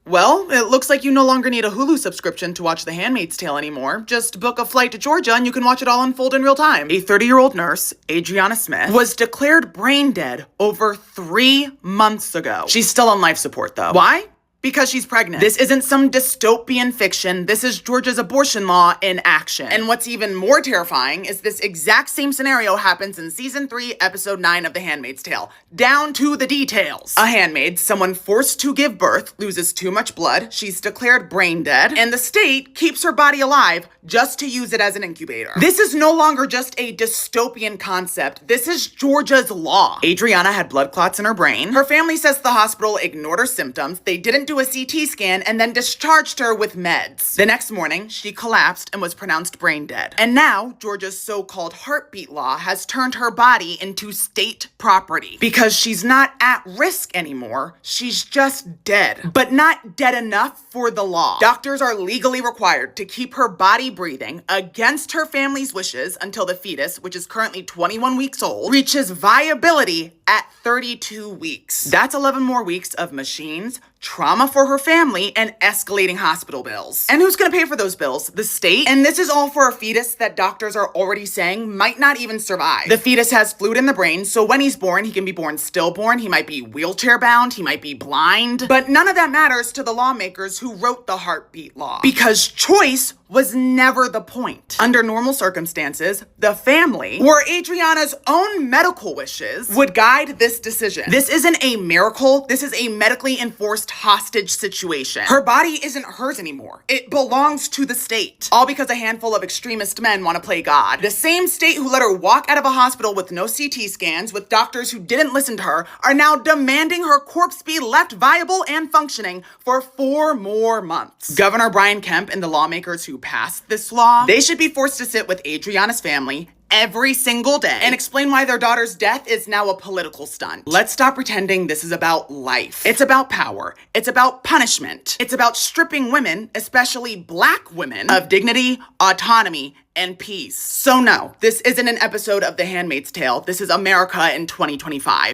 Well, it looks like you no longer need a Hulu subscription to watch The Handmaid's Tale anymore. Just book a flight to Georgia and you can watch it all unfold in real time. A 30-year-old nurse, Adriana Smith, was declared brain dead over 3 months ago. She's still on life support though. Why? Because she's pregnant. This isn't some dystopian fiction. This is Georgia's abortion law in action. And what's even more terrifying is this exact same scenario happens in season 3, episode 9 of The Handmaid's Tale. Down to the details. A handmaid, someone forced to give birth, loses too much blood, she's declared brain dead, and the state keeps her body alive just to use it as an incubator. This is no longer just a dystopian concept. This is Georgia's law. Adriana had blood clots in her brain. Her family says the hospital ignored her symptoms. They didn't do a CT scan and then discharged her with meds. The next morning, she collapsed and was pronounced brain dead. And now, Georgia's so-called heartbeat law has turned her body into state property. Because she's not at risk anymore, she's just dead. But not dead enough for the law. Doctors are legally required to keep her body breathing against her family's wishes until the fetus, which is currently 21 weeks old, reaches viability at 32 weeks. That's 11 more weeks of machines, trauma for her family, and escalating hospital bills. And who's gonna pay for those bills? The state? And this is all for a fetus that doctors are already saying might not even survive. The fetus has fluid in the brain, so when he's born, he can be born stillborn, he might be wheelchair bound, he might be blind. But none of that matters to the lawmakers who wrote the heartbeat law. Because choice was never the point. Under normal circumstances, the family, or Adriana's own medical wishes, would guide this decision. This isn't a miracle. This is a medically enforced hostage situation. Her body isn't hers anymore. It belongs to the state. All because a handful of extremist men want to play God. The same state who let her walk out of a hospital with no CT scans, with doctors who didn't listen to her, are now demanding her corpse be left viable and functioning for 4 more months. Governor Brian Kemp and the lawmakers who passed this law, they should be forced to sit with Adriana's family every single day and explain why their daughter's death is now a political stunt. Let's stop pretending this is about life. It's about power. It's about punishment. It's about stripping women, especially Black women, of dignity, autonomy, and peace. So no, this isn't an episode of The Handmaid's Tale. This is America in 2025.